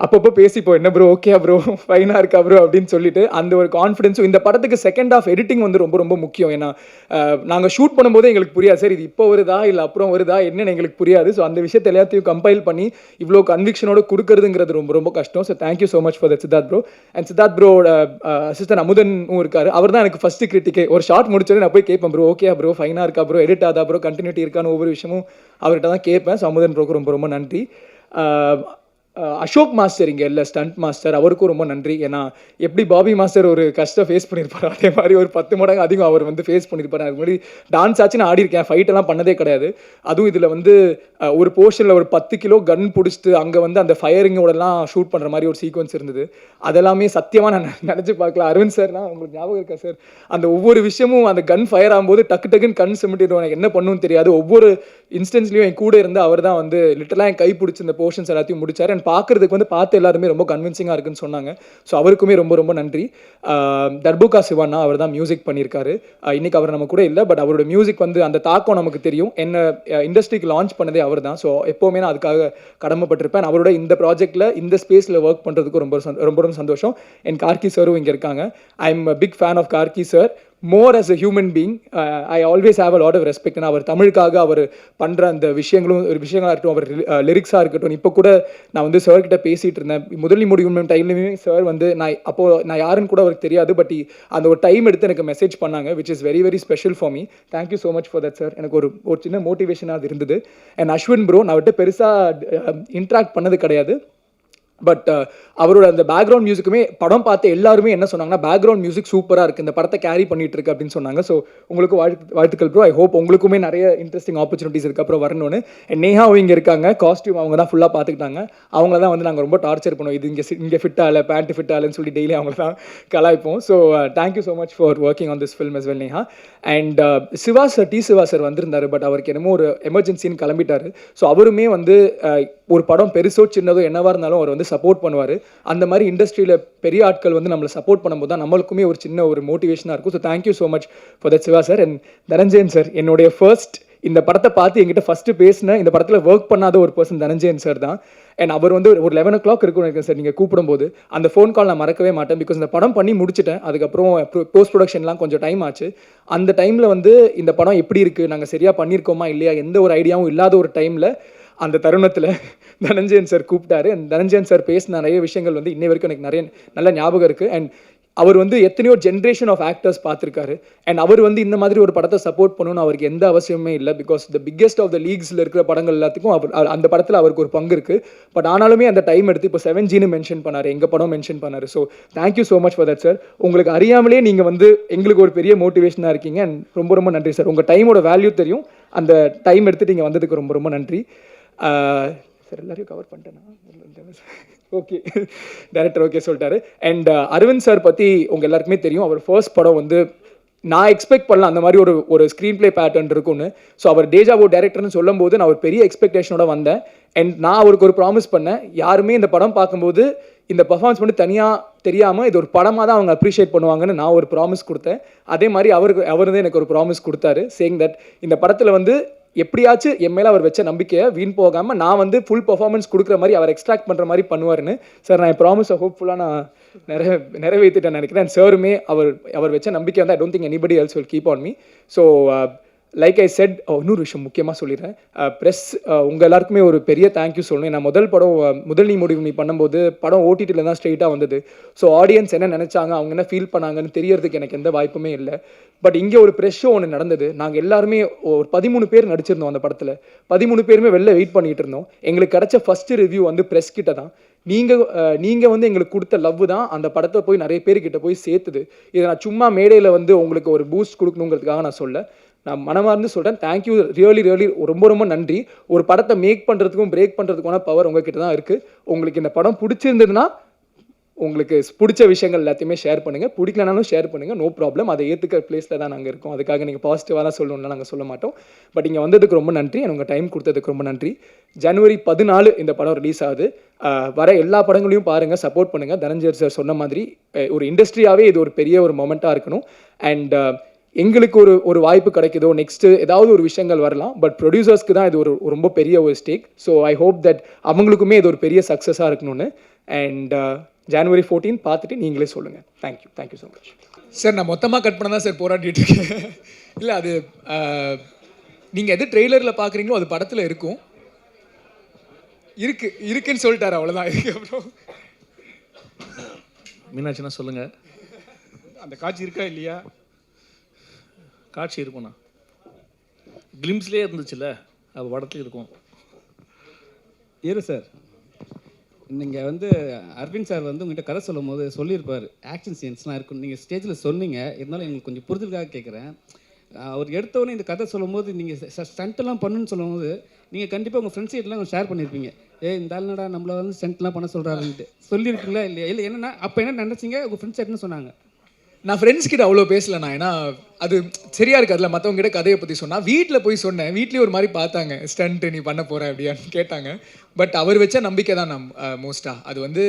அப்பப்போ பேசிப்போம், என்ன ப்ரோ ஓகே ப்ரோ ஃபைனாக இருக்கா ப்ரோ அப்படின்னு சொல்லிட்டு அந்த ஒரு கான்ஃபிடன்ஸும். இந்த படத்துக்கு செகண்ட் ஆஃப் எடிட்டிங் வந்து ரொம்ப ரொம்ப முக்கியம். ஏன்னா நாங்கள் ஷூட் பண்ணும்போது எங்களுக்கு புரியாது, சார் இது இப்போ வருதா இல்லை அப்புறம் வருதா என்னன்னு எங்களுக்கு புரியாது. ஸோ அந்த விஷயத்தை எல்லாத்தையும் கம்பைல் பண்ணி இவ்வளோ கன்விக்ஷனோட கொடுக்குறதுங்கிறது ரொம்ப ரொம்ப கஷ்டம். So thank you so much for that Siddharth bro. And Siddharth ப்ரோட அசிஸ்டன்ட் அமுதனும் இருக்காரு. அவர் தான் எனக்கு ஃபஸ்ட்டு கிரிட்டிக்கே. ஒரு ஷார்ட் முடிச்சோடனே நான் போய் கேட்பேன், ப்ரோ ஓகே ப்ரோ ஃபைனாக இருக்கா ப்ரோ, எடிட் ஆதா ப்ரோ, கண்டினியூட்டி இருக்கான்னு ஒவ்வொரு விஷயமும் அவர்கிட்ட தான் கேட்பேன். ஸோ அமுதன் ப்ரோக்கு ரொம்ப ரொம்ப நன்றி. அசோக் மாஸ்டர் இங்கே இல்லை, ஸ்டண்ட் மாஸ்டர், அவருக்கும் ரொம்ப நன்றி. ஏன்னா எப்படி பாபி மாஸ்டர் ஒரு கஷ்டம் ஃபேஸ் பண்ணியிருப்பார், அதே மாதிரி ஒரு 10 மடங்கு அதிகம் அவர் வந்து ஃபேஸ் பண்ணியிருப்பார். அதுக்கு முன்னாடி டான்ஸ் ஆச்சு நான் ஆடி இருக்கேன், ஃபைட்டெல்லாம் பண்ணதே கிடையாது. அதுவும் இதில் வந்து ஒரு போர்ஷனில் ஒரு 10 கிலோ கன் பிடிச்சிட்டு அங்கே வந்து அந்த ஃபயரிங்கோடலாம் ஷூட் பண்ணுற மாதிரி ஒரு சீக்வன்ஸ் இருந்தது. அதெல்லாமே சத்தியமாக நான் நினச்சி பார்க்கல. அரவிந்த் சார்னா உங்களுக்கு ஞாபகம் இருக்கா சார், அந்த ஒவ்வொரு விஷயமும் அந்த கன் ஃபயர் ஆகும்போது டக்குன்னு கண் சிமிட்டிடுவோம், எனக்கு என்ன பண்ணணும்னு தெரியாது. ஒவ்வொரு இன்ஸ்டன்ஸ்லையும் என் கூட இருந்து அவர் தான் வந்து லிட்டலாக என் கை பிடிச்சி இந்த போர்ஷன்ஸ் எல்லாத்தையும் முடிச்சார். அண்ட் பார்க்குறதுக்கு வந்து பார்த்து எல்லாருமே ரொம்ப கன்வின்சிங்காக இருக்குன்னு சொன்னாங்க. ஸோ அவருக்குமே ரொம்ப ரொம்ப நன்றி. தர்புகா சிவானா அவர் தான் மியூசிக் பண்ணியிருக்காரு. இன்றைக்கி அவர் நம்ம கூட இல்லை, பட் அவரோட மியூசிக் வந்து அந்த தாக்கம் நமக்கு தெரியும். என்ன இண்டஸ்ட்ரிக்கு லான்ச் பண்ணதே அவர் தான். ஸோ எப்போவுமே நான் அதுக்காக கடமைப்பட்டிருப்பேன். அவரோட இந்த ப்ராஜெக்ட்டில் இந்த ஸ்பேஸில் ஒர்க் பண்ணுறதுக்கு ரொம்ப சந்தோஷம். என் கார்கி சாரும் இங்கே இருக்காங்க. I am big fan of Gargi sir. more as a human being, I always have a lot of respect. and அவர் தமிழுக்காக அவர் பண்ணுற அந்த விஷயங்களாக இருக்கட்டும், அவர் லிரிக்ஸாக இருக்கட்டும். இப்போ கூட நான் வந்து சார் கிட்ட பேசிகிட்டு இருந்தேன், முதலி முடியும் டைம்லையுமே சார் வந்து நான் யாருன்னு கூட அவருக்கு தெரியாது, பட் அந்த ஒரு டைம் எடுத்து எனக்கு மெசேஜ் பண்ணாங்க, which is very very special for me. thank you so much for that sir. எனக்கு ஒரு சின்ன மோட்டிவேஷனாக அது இருந்தது. அண்ட் அஸ்வின் ப்ரோ, நான் விட்டு பெருசாக இன்ட்ராக்ட் பண்ணது கிடையாது. பட் அவரோட அந்த பேக்ரவுண்ட் மியூசிக்குமே படம் பார்த்து எல்லாருமே என்ன சொன்னாங்கன்னா பேக்ரவுண்ட் மியூசிக் சூப்பராக இருக்குது, இந்த படத்தை கேரி பண்ணிட்டு இருக்கு அப்படின்னு சொன்னாங்க. ஸோ உங்களுக்கு வாழ்த்துக்கள் ப்ரோ. ஐ ஹோப் உங்களுக்குமே நிறைய இன்ட்ரெஸ்டிங் ஆப்பர்ச்சுனிட்டிஸ் இதுக்கப்புறம் வரணும்னு. நேஹாவும் இங்கே இருக்காங்க, காஸ்டியூம் அவங்க தான் ஃபுல்லாக பார்த்துக்கிட்டாங்க. அவங்கள தான் வந்து நாங்கள் ரொம்ப டார்ச்சர் பண்ணுவோம், இது இங்கே ஃபிட் ஆகலை, பேண்ட் ஃபிட் ஆகலைன்னு சொல்லி டெய்லி அவங்கள தான் கலாய்ப்போம். So thank you so much for working on this film as well Neha. And Siva sir வந்திருந்தார், பட் அவருக்கு என்னமோ ஒரு எமர்ஜென்சின்னு கிளம்பிட்டார். ஸோ அவருமே வந்து ஒரு படம் பெருசோ சின்னதோ என்னவாக இருந்தாலும் அவர் வந்து சப்போர்ட் பண்ணுவார். அந்த மாதிரி இண்டஸ்ட்ரியில் பெரிய ஆட்கள் வந்து நம்மளை சப்போர்ட் பண்ணும்போது தான் நம்மளுக்குமே ஒரு சின்ன ஒரு மோட்டிவேஷனாக இருக்கும். So thank you so much for that Siva sir. And Dhananjayan sir, என்னுடைய ஃபர்ஸ்ட் இந்த படத்தை பார்த்து என்கிட்ட ஃபஸ்ட்டு பேசின, இந்த படத்தில் ஒர்க் பண்ணாத ஒரு பர்சன் தனஞ்சயன் சார் தான். அண்ட் அவர் வந்து ஒரு 11 o'clock இருக்கும்னு நினைக்கிறேன் சார் நீங்கள் கூப்பிடும்போது. அந்த ஃபோன் கால் நான் மறக்கவே மாட்டேன். பிகாஸ் இந்த படம் பண்ணி முடிச்சிட்டேன், அதுக்கப்புறம் போஸ்ட் ப்ரொடக்ஷன்லாம் கொஞ்சம் டைம் ஆச்சு. அந்த டைமில் வந்து இந்த படம் எப்படி இருக்குது, நாங்கள் சரியாக பண்ணியிருக்கோமா இல்லையா, எந்த ஒரு ஐடியாவும் இல்லாத ஒரு டைமில் அந்த தருணத்தில் தனஞ்சயன் சார் கூப்பிட்டாரு. அண்ட் தனஞ்சயன் சார் பேசின நிறைய விஷயங்கள் வந்து இன்னை வரைக்கும் எனக்கு நிறைய நல்ல ஞாபகம் இருக்குது. அண்ட் அவர் வந்து எத்தனையோ ஜென்ரேஷன் ஆஃப் ஆக்டர்ஸ் பார்த்துருக்காரு. அண்ட் அவர் வந்து இந்த மாதிரி ஒரு படத்தை சப்போர்ட் பண்ணணும்னு அவருக்கு எந்த அவசியமே இல்லை. Because the biggest of the லீக்ஸில் இருக்கிற படங்கள் எல்லாத்துக்கும் அந்த படத்தில் அவருக்கு ஒரு பங்கு இருக்குது. பட் ஆனாலுமே அந்த டைம் எடுத்து இப்போ 7Gன்னு மென்ஷன் பண்ணார், எங்கள் படம் மென்ஷன் பண்ணார். So thank you so much for that sir. உங்களுக்கு அறியாமலே நீங்கள் வந்து எங்களுக்கு ஒரு பெரிய மோட்டிவேஷனாக இருக்கீங்க. அண்ட் ரொம்ப ரொம்ப நன்றி சார். உங்கள் டைமோட வேல்யூ தெரியும், அந்த டைம் எடுத்துட்டு நீங்கள் வந்ததுக்கு ரொம்ப ரொம்ப நன்றி சார். எல்லாரையும் கவர் பண்ணிட்டேன்னா ஓகே, டைரக்டர் ஓகே சொல்லிட்டாரு. அண்ட் அரவிந்த் சார் பற்றி உங்கள் எல்லாருக்குமே தெரியும். அவர் ஃபர்ஸ்ட் படம் வந்து நான் எக்ஸ்பெக்ட் பண்ணலாம் அந்த மாதிரி ஒரு ஸ்க்ரீன் பிளே பேட்டர்ன் இருக்குன்னு. ஸோ அவர் டேஜாவோ டைரக்டர்னு சொல்லும் போது நான் ஒரு பெரிய எக்ஸ்பெக்டேஷனோட வந்தேன். அண்ட் நான் அவருக்கு ஒரு ப்ராமிஸ் பண்ணேன், யாருமே இந்த படம் பார்க்கும்போது இந்த பர்ஃபார்மன்ஸ் மட்டும் தனியாக தெரியாமல் இது ஒரு படமாக தான் அவங்க அப்ரிஷியேட் பண்ணுவாங்கன்னு நான் ஒரு ப்ராமிஸ் கொடுத்தேன். அதே மாதிரி அவர் தான் எனக்கு ஒரு ப்ராமிஸ் கொடுத்தாரு, சேயிங் தட் இந்த படத்தில் வந்து எப்படியாச்சும் என் மேலே அவர் வச்ச நம்பிக்கையை வீண் போகாமல் நான் வந்து ஃபுல் பர்ஃபார்மன்ஸ் கொடுக்குற மாதிரி அவர் எக்ஸ்ட்ராக்ட் பண்ணுற மாதிரி பண்ணுவார்னு. சார் நான் என் ப்ராமிஸை ஹோப்ஃபுல்லாக நான் நிறைவேற்றிட்டேன் நினைக்கிறேன். சாருமே அவர் வச்ச நம்பிக்கை வந்து I don't think anybody else will keep on me. So like I set, இன்னொரு விஷயம் முக்கியமாக சொல்லிடுறேன். ப்ரெஸ் உங்கள் எல்லாருக்குமே ஒரு பெரிய தேங்க்யூ சொல்லணும். நான் முதல் நீ முடிவு நீ பண்ணும்போது படம் ஓடிடியில் தான் ஸ்ட்ரெயிட்டாக வந்தது. ஸோ ஆடியன்ஸ் என்ன நினச்சாங்க, அவங்க என்ன ஃபீல் பண்ணாங்கன்னு தெரியறதுக்கு எனக்கு எந்த வாய்ப்புமே இல்லை. பட் இங்கே ஒரு ப்ரெஸ் ஷோ ஒன்று நடந்தது. நாங்கள் எல்லாருமே ஒரு 13 பேர் நடிச்சிருந்தோம் அந்த படத்தில். 13 பேருமே வெளில வெயிட் பண்ணிகிட்டு இருந்தோம். எங்களுக்கு கிடைச்ச ஃபஸ்ட்டு ரிவ்யூ வந்து ப்ரெஸ் கிட்ட தான். நீங்கள் வந்து எங்களுக்கு கொடுத்த லவ் தான் அந்த படத்தை போய் நிறைய பேர்கிட்ட போய் சேர்த்துது. இதை நான் சும்மா மேடையில் வந்து உங்களுக்கு ஒரு பூஸ்ட் கொடுக்கணுங்கிறதுக்காக நான் சொல்ல, நான் மனமார்ந்து சொல்கிறேன். தேங்க்யூ, ரியலி ரொம்ப ரொம்ப நன்றி. ஒரு படத்தை மேக் பண்ணுறதுக்கும் பிரேக் பண்ணுறதுக்கான பவர் உங்ககிட்ட தான் இருக்குது. உங்களுக்கு இந்த படம் பிடிச்சிருந்ததுன்னா உங்களுக்கு பிடிச்ச விஷயங்கள் எல்லாத்தையுமே ஷேர் பண்ணுங்கள், பிடிக்கலனாலும் ஷேர் பண்ணுங்கள், நோ ப்ராப்ளம். அதை ஏற்றுக்கிற பிளேஸில் தான் நாங்கள் இருக்கோம். அதுக்காக நீங்கள் பாசிட்டிவாக தான் சொல்லணும்னா நாங்கள் சொல்ல மாட்டோம். பட் இங்கே வந்ததுக்கு ரொம்ப நன்றி, உங்கள் டைம் கொடுத்ததுக்கு ரொம்ப நன்றி. ஜனவரி 14 இந்த படம் ரிலீஸ் ஆகுது. வர எல்லா படங்களையும் பாருங்கள், சப்போர்ட் பண்ணுங்கள். தனஞ்சயன் சார் சொன்ன மாதிரி ஒரு இண்டஸ்ட்ரியாகவே இது ஒரு பெரிய ஒரு மொமெண்ட்டாக இருக்கணும். அண்ட் எங்களுக்கு ஒரு வாய்ப்பு கிடைக்குதோ, நெக்ஸ்ட்டு ஏதாவது ஒரு விஷயங்கள் வரலாம். பட் ப்ரொடியூசர்ஸ்க்கு தான் இது ஒரு ரொம்ப பெரிய ஒரு stake. So I hope that அவங்களுக்குமே இது ஒரு பெரிய சக்ஸஸாக இருக்கணும்னு. அண்ட் January 14 பார்த்துட்டு நீங்களே சொல்லுங்கள். Thank you so much sir. நான் மொத்தமாக கட் பண்ண தான் சார் போராடிட்டு இருக்கேன். இல்லை, அது நீங்கள் எது ட்ரெய்லரில் பார்க்குறீங்களோ அது படத்தில் இருக்குன்னு சொல்லிட்டாரு, அவ்வளோதான். அப்புறம் மீனாட்சினா சொல்லுங்கள், அந்த காட்சி இருக்கா இல்லையா? காட்சி இருக்கும்ண்ணா, கிளிம்ஸ்லேயே இருந்துச்சுல்ல, அது படத்துக்கு இருக்கும். சார், நீங்கள் வந்து அரவிந்த் சார் வந்து உங்கள்கிட்ட கதை சொல்லும் போது சொல்லியிருப்பார், ஆக்ஷன் சீன்ஸ்லாம் இருக்கும். நீங்கள் ஸ்டேஜில் சொன்னீங்க, இருந்தாலும் எங்களுக்கு கொஞ்சம் புரிதலுக்காக கேட்குறேன். அவர் எடுத்தவொடனே இந்த கதை சொல்லும் போது நீங்கள் ஸ்டண்ட்டெல்லாம் பண்ணுன்னு சொல்லும் போது நீங்கள் கண்டிப்பாக உங்கள் ஃப்ரெண்ட்ஸ் கிட்டலாம் ஷேர் பண்ணியிருப்பீங்க. இந்த ஆளுநடா நம்மளை வந்து ஸ்டண்ட்லாம் பண்ண சொல்கிறாருன்ட்டு சொல்லியிருக்கீங்களா இல்லையா? இல்லை என்னென்னா அப்போ என்ன நினச்சிங்க, உங்கள் ஃப்ரெண்ட்ஸ் என்ன சொன்னாங்க? நான் ஃப்ரெண்ட்ஸ் கிட்ட அவ்வளோ பேசலண்ணா, ஏன்னா அது சரியா இருக்காதுல்ல. மற்றவங்க கிட்ட கதையை பற்றி சொன்னால் வீட்டில் போய் சொன்னேன், வீட்லேயும் ஒரு மாதிரி பார்த்தாங்க, ஸ்டண்ட்டு நீ பண்ண போகிற அப்படியான்னு கேட்டாங்க. பட் அவர் வச்ச நம்பிக்கை தான் நான் மோஸ்ட்டாக அது வந்து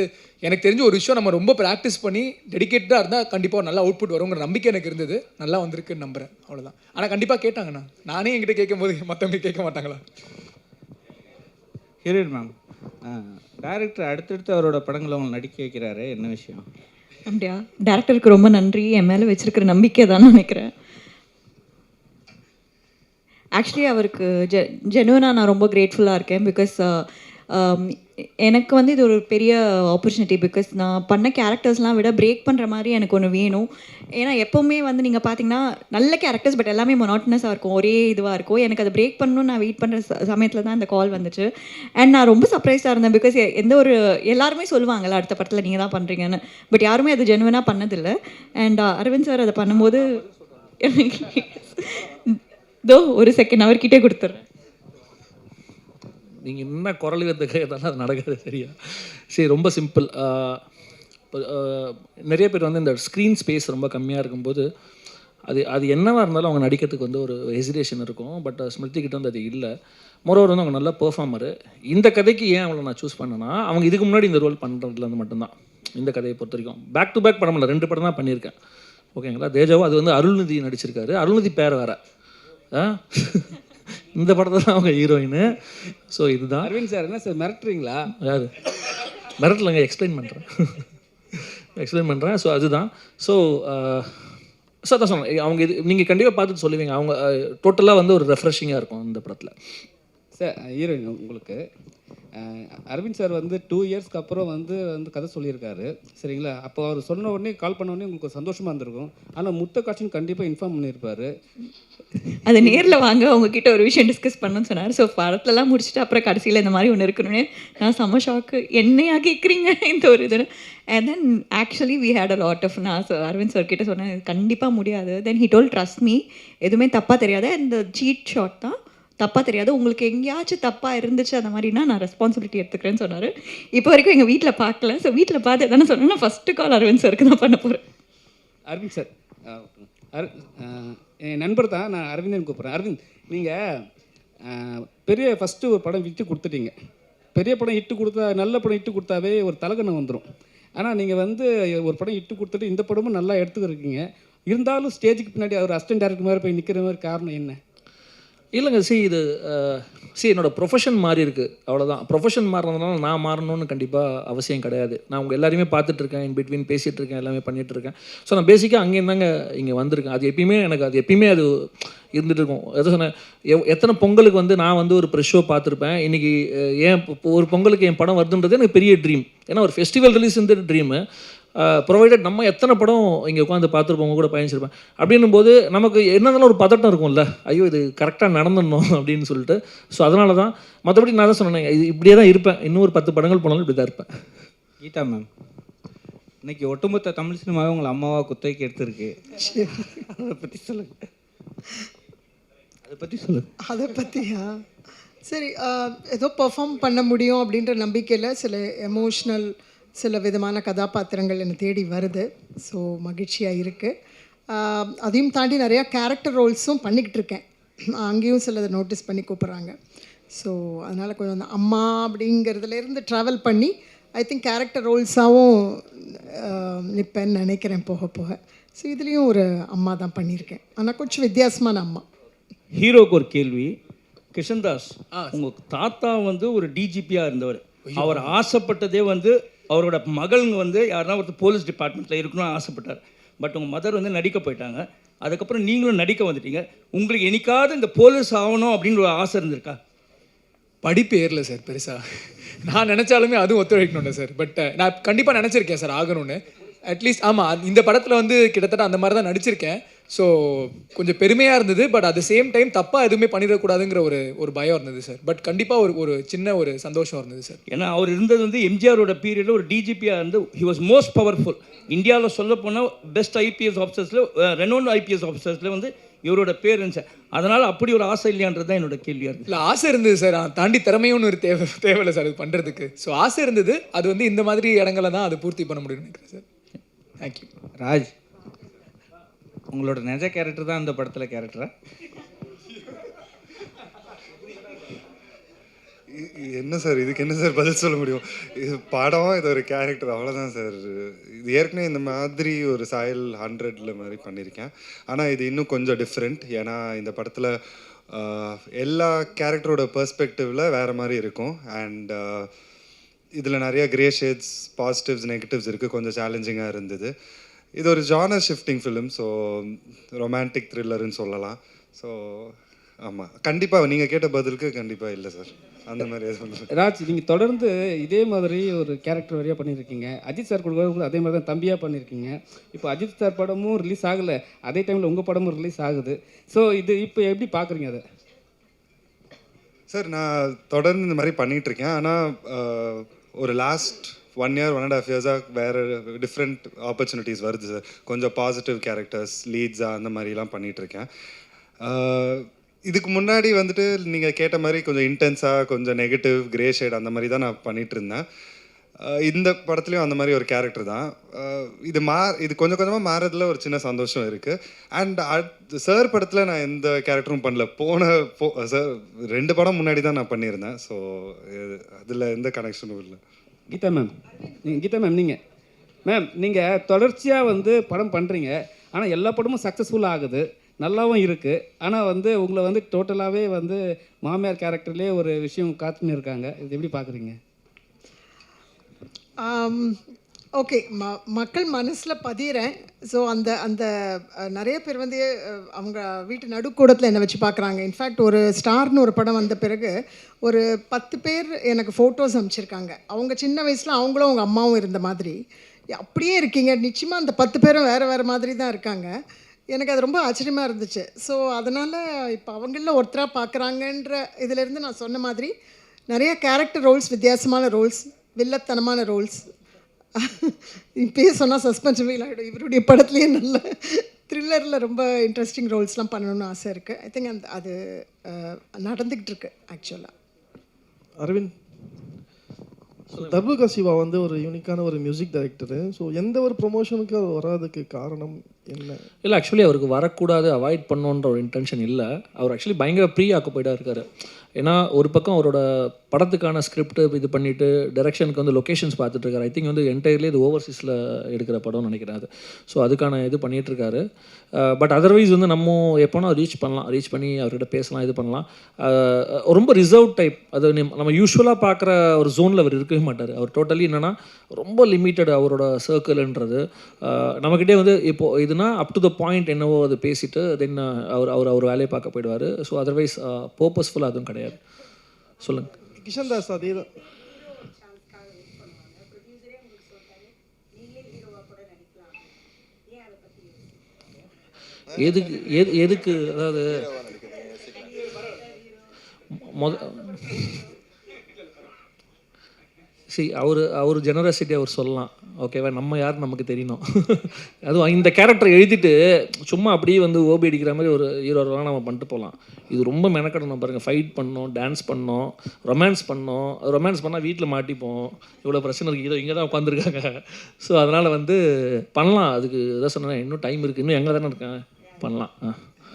எனக்கு தெரிஞ்ச ஒரு விஷயம். நம்ம ரொம்ப ப்ராக்டிஸ் பண்ணி டெடிக்கேட்டாக இருந்தால் கண்டிப்பாக நல்லா அவுட்புட் வருங்கிற நம்பிக்கை எனக்கு இருந்தது. நல்லா வந்திருக்குன்னு நம்புகிறேன், அவ்வளோதான். ஆனால் கண்டிப்பாக கேட்டாங்கண்ணா, நானே என்கிட்ட கேட்கும்போது மற்றவங்க கேட்க மாட்டாங்களா? ஹீரோயின் மேம், டைரக்டர் அடுத்தடுத்து அவரோட படங்களை அவங்க நடிக்க வைக்கிறாரு, என்ன விஷயம்? அப்படியா? டேரக்டருக்கு ரொம்ப நன்றி, என் மேலே வச்சிருக்கிற நம்பிக்கை தான் நினைக்கிறேன். ஆக்சுவலி அவருக்கு ஜெனுவனாக நான் ரொம்ப கிரேட்ஃபுல்லாக இருக்கேன். பிகாஸ் எனக்கு வந்து இது ஒரு பெரிய ஆப்பர்ச்சுனிட்டி. பிகாஸ் நான் பண்ண கேரக்டர்ஸ்லாம் விட பிரேக் பண்ணுற மாதிரி எனக்கு ஒன்று வேணும். ஏன்னா எப்போவுமே வந்து நீங்கள் பார்த்தீங்கன்னா நல்ல கேரக்டர்ஸ் பட் எல்லாமே மொனாட்டனஸாக இருக்கும், ஒரே இதுவாக இருக்கும். எனக்கு அதை பிரேக் பண்ணணும்னு நான் வெயிட் பண்ணுற சமயத்தில் தான் இந்த கால் வந்துச்சு. அண்ட் நான் ரொம்ப சர்ப்ரைஸாக இருந்தேன். பிகாஸ் எந்த ஒரு எல்லாருமே சொல்லுவாங்கல்ல அடுத்த படத்தில் நீங்கள் தான் பண்ணுறீங்கன்னு, பட் யாருமே அது ஜெனுவனாக பண்ணதில்லை. அண்ட் அரவிந்த் சார் அதை பண்ணும்போது தோ ஒரு செகண்ட் அவர்கிட்டே கொடுத்துட்றேன். நீங்கள் என்ன குரல் கேட்டாலும் அது நடக்காது சரியா. சரி, ரொம்ப சிம்பிள். நிறைய பேர் வந்து இந்த ஸ்க்ரீன் ஸ்பேஸ் ரொம்ப கம்மியாக இருக்கும்போது அது என்னவாக இருந்தாலும் அவங்க நடிக்கிறதுக்கு வந்து ஒரு ஹெசிடேஷன் இருக்கும். பட் ஸ்மிருதி கிட்ட வந்து அது இல்லை. மொரோவர் வந்து அவங்க நல்ல பெர்ஃபார்மரு. இந்த கதைக்கு ஏன் அவளை நான் சூஸ் பண்ணேன்னா, அவங்க இதுக்கு முன்னாடி இந்த ரோல் பண்ணுறதுலேருந்து மட்டும்தான். இந்த கதையை பொறுத்த வரைக்கும் பேக் டு பேக் படம் இல்லை, 2 படம் தான் பண்ணியிருக்கேன். ஓகேங்களா. தேஜாவும் அது வந்து அருள்நிதி நடிச்சிருக்காரு. அருள்நிதி பேர் வேறு. இந்த படத்தில் தான் அவங்க ஹீரோயின். ஸோ இதுதான். அரவிந்த் சார் என்ன சார் மிரட்டுறீங்களா? யாரு மிரட்டலங்க, எக்ஸ்பிளைன் பண்ணுறேன். ஸோ அதுதான். ஸோ அதான் சொன்னேன், அவங்க இது நீங்கள் கண்டிப்பாக பார்த்துட்டு சொல்லுவீங்க. அவங்க டோட்டலாக வந்து ஒரு ரெஃப்ரெஷிங்காக இருக்கும் இந்த படத்தில். சார் ஹீரோயின் உங்களுக்கு அரவிந்த் சார் வந்து 2 இயர்ஸ்க்கு அப்புறம் வந்து கதை சொல்லியிருக்காரு சரிங்களா. அப்போ அவர் சொன்ன உடனே கால் பண்ண உடனே உங்களுக்கு சந்தோஷமாக இருந்திருக்கும். ஆனால் முத்த காட்சின்னு கண்டிப்பாக இன்ஃபார்ம் பண்ணியிருப்பாரு. அது நேரில் வாங்க உங்ககிட்ட ஒரு விஷயம் டிஸ்கஸ் பண்ணணும்னு சொன்னார். ஸோ படத்துலலாம் முடிச்சுட்டு அப்புறம் கடைசியில் இந்த மாதிரி ஒன்று இருக்கணும்னு நான் செம்ம ஷாக்கு. என்னையா கேட்குறீங்க இந்த ஒரு இது. And then actually we had a lot of நான் அரவிந்த் சார் கிட்ட சொன்னேன் கண்டிப்பாக முடியாது. Then he told trust me, எதுவுமே தப்பாக தெரியாது. அந்த சீட் ஷாட் தான் தப்பாக தெரியாது, உங்களுக்கு எங்கேயாச்சும் தப்பாக இருந்துச்சு அந்த மாதிரினா நான் ரெஸ்பான்சிபிலிட்டி எடுத்துக்கிறேன்னு சொன்னார். இப்போ வரைக்கும் எங்கள் வீட்டில் பார்க்கல. ஸோ வீட்டில் பார்த்து தானே சொன்னேன், நான் ஃபஸ்ட்டு கால் அரவிந்த் சாருக்கு தான் பண்ண போகிறேன். அரவிந்த் சார் என் நண்பர் தான், நான் அரவிந்தன் கூப்பிட்றேன். அரவிந்த், நீங்கள் பெரிய ஃபஸ்ட்டு ஒரு படம் விட்டு கொடுத்துட்டீங்க. பெரிய படம் இட்டு கொடுத்தா, நல்ல படம் இட்டு கொடுத்தாவே ஒரு தலகணம் வந்துடும். ஆனால் நீங்கள் வந்து ஒரு படம் இட்டு கொடுத்துட்டு இந்த படமும் நல்லா எடுத்துக்கிருக்கீங்க. இருந்தாலும் ஸ்டேஜுக்கு பின்னாடி அவர் அசிஸ்டன்ட் டேரக்டர் மாதிரி போய் நிற்கிற மாதிரி காரணம் என்ன? இல்லைங்க, இது என்னோடய ப்ரொஃபஷன் மாறி இருக்குது, அவ்வளோதான். ப்ரொஃபஷன் மாறினதுனால நான் மாறணும்னு கண்டிப்பாக அவசியம் கிடையாது. நான் உங்கள் எல்லாரையுமே பார்த்துட்ருக்கேன், இன் பிட்வீன் பேசிகிட்டு இருக்கேன், எல்லாமே பண்ணிகிட்ருக்கேன். ஸோ நான் பேசிக்காக அங்கேயும் தாங்க இங்கே வந்திருக்கேன். அது எப்பயுமே அது இருந்துகிட்டு இருக்கும். எதை சொன்னேன், எத்தனை பொங்கலுக்கு வந்து நான் வந்து ஒரு ப்ரெஷ் ஷோ பார்த்துருப்பேன். இன்றைக்கி ஏன் ஒரு பொங்கலுக்கு என் படம் வருதுன்றது எனக்கு பெரிய ட்ரீம். ஏன்னா ஒரு ஃபெஸ்டிவல் ரிலீஸ் இந்த ட்ரீமு ப்ரொவைடட் நம்ம எத்தனை படம் இங்கே உட்காந்து பார்த்துருப்போம், கூட பயணிச்சிருப்பேன். அப்படின்னும் போது நமக்கு என்னதாலும் ஒரு பதட்டம் இருக்கும்ல, ஐயோ இது கரெக்டாக நடந்துடணும் அப்படின்னு சொல்லிட்டு. ஸோ அதனால தான். மற்றபடி நான் தான் சொன்னேன், இது இப்படியே தான் இருப்பேன். இன்னும் ஒரு 10 படங்கள் போனாலும் இப்படி தான் இருப்பேன். கீதா மேம், இன்னைக்கு ஒட்டுமொத்த தமிழ் சினிமாவே உங்களை அம்மாவாக குத்தகைக்கு எடுத்திருக்கு. அதை பற்றி சொல்லுங்கள். அதை பற்றியா? சரி, ஏதோ பெர்ஃபார்ம் பண்ண முடியும் அப்படின்ற நம்பிக்கையில் சில எமோஷ்னல் சில விதமான கதாபாத்திரங்கள் என்னை தேடி வருது. ஸோ மகிழ்ச்சியாக இருக்குது. அதையும் தாண்டி நிறையா கேரக்டர் ரோல்ஸும் பண்ணிக்கிட்டு இருக்கேன். அங்கேயும் சிலதை நோட்டீஸ் பண்ணி கூப்பிட்றாங்க. ஸோ அதனால் கொஞ்சம் அந்த அம்மா அப்படிங்கிறதுலேருந்து ட்ராவல் பண்ணி ஐ திங்க் கேரக்டர் ரோல்ஸாகவும் நிற்பேன்னு நினைக்கிறேன் போக போக. ஸோ இதுலேயும் ஒரு அம்மா தான் பண்ணியிருக்கேன், ஆனால் கொஞ்சம் வித்தியாசமான அம்மா. ஹீரோக்கு ஒரு கேள்வி. கிருஷ்ணதாஸ், உங்கள் தாத்தா வந்து ஒரு டிஜிபியாக இருந்தவர். அவர் ஆசைப்பட்டதே வந்து அவரோட மகள்ங்க வந்து யாருன்னா ஒருத்தர் போலீஸ் டிபார்ட்மெண்ட்டில் இருக்கணும்னு ஆசைப்பட்டார். பட் உங்கள் மதர் வந்து நடிக்க போயிட்டாங்க. அதுக்கப்புறம் நீங்களும் நடிக்க வந்துட்டீங்க. உங்களுக்கு என்னைக்காவது இந்த போலீஸ் ஆகணும் அப்படின்னு ஒரு ஆசை இருந்திருக்கா? படிப்பு ஏறல சார் பெருசாக. நான் நினச்சாலுமே அதுவும் ஒத்துழைக்கணும்ல சார். பட் நான் கண்டிப்பாக நினச்சிருக்கேன் சார் ஆகணும்னு. அட்லீஸ்ட் ஆமாம், இந்த படத்தில் வந்து கிட்டத்தட்ட அந்த மாதிரி தான் நடிச்சிருக்கேன். ஸோ கொஞ்சம் பெருமையாக இருந்தது. But at the same time தப்பாக எதுவுமே பண்ணிடக்கூடாதுங்கிற ஒரு பயம் இருந்தது சார். பட் கண்டிப்பாக ஒரு சின்ன ஒரு சந்தோஷம் இருந்தது சார். ஏன்னா அவர் இருந்தது வந்து எம்ஜிஆரோட பீரியடில் ஒரு டிஜிபியாக இருந்து ஹி வாஸ் மோஸ்ட் பவர்ஃபுல். இந்தியாவில் சொல்ல போனால் பெஸ்ட் ஐபிஎஸ் ஆஃபீஸர்ஸில், ரெனோன்ட் ஐபிஎஸ் ஆஃபீஸர்ஸில் வந்து இவரோட பேர் இருந்துச்சு. அதனால் அப்படி ஒரு ஆசை இல்லையான்றது தான் என்னோட கேள்வியாக இருக்குது. இல்லை, ஆசை இருந்தது சார். தாண்டி திறமையும் ஒரு தேவையில்லை சார் அது பண்ணுறதுக்கு. ஸோ ஆசை இருந்தது. அது வந்து இந்த மாதிரி இடங்களை தான் அது பூர்த்தி பண்ண முடியும்னு நினைக்கிறேன் சார். தேங்க்யூ. ராஜ், உங்களோட நிஜ கேரக்டர் தான் இந்த படத்தில் கேரக்டரா? என்ன சார், இதுக்கு என்ன சார் பதில் சொல்ல முடியும்? இது படம், இது ஒரு கேரக்டர், அவ்வளோதான் சார். இது ஏற்கனவே இந்த மாதிரி ஒரு சாயல் 100 மாதிரி பண்ணியிருக்கேன். ஆனால் இது இன்னும் கொஞ்சம் டிஃப்ரெண்ட். ஏன்னா இந்த படத்தில் எல்லா கேரக்டரோட பெர்ஸ்பெக்டிவில் வேறு மாதிரி இருக்கும். அண்ட் இதில் நிறைய கிரே ஷேட்ஸ், பாசிட்டிவ்ஸ், நெகட்டிவ்ஸ் இருக்குது. கொஞ்சம் சேலஞ்சிங்காக இருந்தது. இது ஒரு genre shifting film. So romantic த்ரில்லர்னு சொல்லலாம். ஸோ ஆமாம் கண்டிப்பாக நீங்கள் கேட்ட பதிலுக்கு கண்டிப்பாக இல்லை சார், அந்த மாதிரி எதுவும் ராஜ், நீங்கள் தொடர்ந்து இதே மாதிரி ஒரு கேரக்டர் வழியாக பண்ணியிருக்கீங்க. அஜித் சார் கூட அதே மாதிரி தான் தம்பியாக பண்ணியிருக்கீங்க. இப்போ அஜித் சார் படமும் ரிலீஸ் ஆகலை, அதே டைமில் உங்கள் படமும் ரிலீஸ் ஆகுது. ஸோ இது இப்போ எப்படி பார்க்குறீங்க அதை? சார் நான் தொடர்ந்து இந்த மாதிரி பண்ணிகிட்ருக்கேன். ஆனால் ஒரு லாஸ்ட் 1 year 1.5 yearsஆக வேறு டிஃப்ரெண்ட் ஆப்பர்ச்சுனிட்டிஸ் வருது சார். கொஞ்சம் பாசிட்டிவ் கேரக்டர்ஸ் லீட்ஸாக அந்த மாதிரிலாம் பண்ணிகிட்ருக்கேன். இதுக்கு முன்னாடி வந்துட்டு நீங்கள் கேட்ட மாதிரி கொஞ்சம் இன்டென்ஸாக கொஞ்சம் நெகட்டிவ் கிரே ஷேட் அந்த மாதிரி தான் நான் பண்ணிகிட்டு இருந்தேன். இந்த படத்துலையும் அந்த மாதிரி ஒரு கேரக்டர் தான். இது கொஞ்சம் கொஞ்சமாக மாறதுல ஒரு சின்ன சந்தோஷம் இருக்குது. அண்ட் சார் படத்தில் நான் எந்த கேரக்டரும் பண்ணல. சார் 2 படம் முன்னாடி தான் நான் பண்ணியிருந்தேன். ஸோ அதில் எந்த கனெக்ஷனும் இல்லை. கீதா மேம் நீங்கள் தொடர்ச்சியாக வந்து படம் பண்ணுறீங்க. ஆனால் எல்லா படமும் சக்ஸஸ்ஃபுல்லாக ஆகுது, நல்லாவும் இருக்குது. ஆனால் வந்து உங்களை வந்து டோட்டலாகவே வந்து மாமியார் கேரக்டர்லேயே ஒரு விஷயம் காத்துன்னு இருக்காங்க. இது எப்படி பார்க்குறீங்க? ஓகே, மக்கள் மனசில் பதிகிறேன். ஸோ அந்த அந்த நிறைய பேர் வந்து அவங்க வீட்டு நடுக்கூடத்தில் என்னை வச்சு பார்க்குறாங்க. இன்ஃபேக்ட் ஒரு ஸ்டார்னு ஒரு படம் வந்த பிறகு ஒரு 10 பேர் எனக்கு ஃபோட்டோஸ் அனுப்பிச்சிருக்காங்க. அவங்க சின்ன வயசில் அவங்களும் அவங்க அம்மாவும் இருந்த மாதிரி அப்படியே இருக்கீங்க. நிச்சயமாக அந்த 10 பேரும் வேறு மாதிரி தான் இருக்காங்க. எனக்கு அது ரொம்ப ஆச்சரியமாக இருந்துச்சு. ஸோ அதனால் இப்போ அவங்களில் ஒருத்தராக பார்க்குறாங்கன்ற இதிலேருந்து நான் சொன்ன மாதிரி நிறைய கேரக்டர் ரோல்ஸ், வித்தியாசமான ரோல்ஸ், வில்லத்தனமான ரோல்ஸ், இப்பயே சொன்னால் சஸ்பென்ஸ் ஃபீல் ஆகிடும். இவருடைய படத்துலேயே நல்ல த்ரில்லரில் ரொம்ப இன்ட்ரெஸ்டிங் ரோல்ஸ்லாம் பண்ணணும்னு ஆசை இருக்குது. ஐ திங்க் அது நடந்துக்கிட்டு இருக்கு ஆக்சுவலாக. அரவிந்த், தர்புகா சிவா வந்து ஒரு யூனிக்கான ஒரு மியூசிக் டைரக்டரு. ஸோ எந்த ஒரு ப்ரொமோஷனுக்கு அவர் வராதுக்கு காரணம் என்ன? இல்லை, ஆக்சுவலி அவருக்கு வரக்கூடாது, அவாய்ட் பண்ணணுன்ற ஒரு இன்டென்ஷன் இல்லை. அவர் ஆக்சுவலி பயங்கர ப்ரீ ஆக்குப்பைடாக இருக்கார். ஏன்னா ஒரு பக்கம் அவரோட படத்துக்கான ஸ்கிரிப்ட் இது பண்ணிவிட்டு டைரக்ஷனுக்கு வந்து லொக்கேஷன்ஸ் பார்த்துட்ருக்காரு. ஐ திங்க் வந்து என்டையர்லி இது ஓவர்சீஸில் எடுக்கிற படம்னு நினைக்கிறேன் அது. ஸோ அதுக்கான இது பண்ணிகிட்ருக்காரு. பட் அதர்வைஸ் வந்து நம்ம எப்போனா ரீச் பண்ணி அவர்கிட்ட பேசலாம், இது பண்ணலாம். ரொம்ப ரிசர்வ் டைப். அது நம்ம யூஸ்வலாக பார்க்குற ஒரு ஜோனில் அவர் இருக்கவே மாட்டார். அவர் டோட்டலி என்னென்னா ரொம்ப லிமிட்டட் அவரோட சர்க்கிள்ன்றது. நம்மக்கிட்டே வந்து இப்போது இதுனா அப் டு த பாயிண்ட் என்னவோ அது பேசிவிட்டு தென் அவர் வேலையை பார்க்க போயிடுவார். ஸோ அதர்வைஸ் பர்பஸ்ஃபுல்லாக அதுவும் கிடையாது. சொல்லுங்கள். கிஷன் தாஸ் அதே தான். எதுக்கு அதாவது அவர் ஜெனரசிட்டி அவர் சொல்லலாம், ஓகேவா? நம்ம யார் நமக்கு தெரியணும். அதுவும் இந்த கேரக்டர் எழுதிட்டு சும்மா அப்படியே வந்து ஓபி அடிக்கிற மாதிரி ஒரு ஹீரோலாம் நம்ம பண்ணிட்டு போகலாம். இது ரொம்ப மெனக்கடணும் பாருங்கள். ஃபைட் பண்ணோம், டான்ஸ் பண்ணோம், ரொமான்ஸ் பண்ணால் வீட்டில் மாட்டிப்போம். இவ்வளோ பிரச்சனை இருக்குது. இதோ இங்கே தான் உட்காந்துருக்காங்க. ஸோ அதனால் வந்து பண்ணலாம். அதுக்கு எதாவது சொன்னேன், இன்னும் டைம் இருக்குது, இன்னும் எங்கே தானே இருக்கேன், பண்ணலாம்.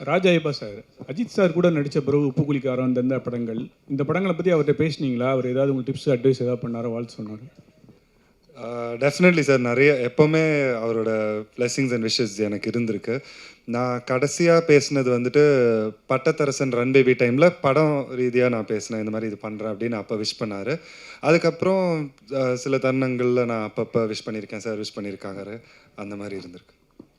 ராஜாயப்பா சார், அஜித் சார் கூட நடித்த பிறகு உப்புக்குளிக்காரன் இந்த படங்கள், இந்த படங்களை பற்றி அவர்கிட்ட பேசினீங்களா? அவர் ஏதாவது உங்களுக்கு டிப்ஸ் அட்வைஸ் ஏதாவது பண்ணாரோ, வாழ்த்து சொன்னார்? Definitely sir. நிறைய எப்போவுமே அவரோட பிளெஸிங்ஸ் அண்ட் விஷஸ் எனக்கு இருந்திருக்கு. நான் கடைசியாக பேசினது வந்துட்டு பட்டத்தரசன் ரன் பேபி டைமில் படம் ரீதியாக நான் பேசினேன். இந்த மாதிரி இது பண்ணுறேன் அப்படின்னு அப்போ விஷ் பண்ணார். அதுக்கப்புறம் சில தருணங்களில் நான் அப்பப்போ விஷ் பண்ணியிருக்கேன், சார் விஷ் பண்ணியிருக்காங்க, அந்த மாதிரி இருந்திருக்கு.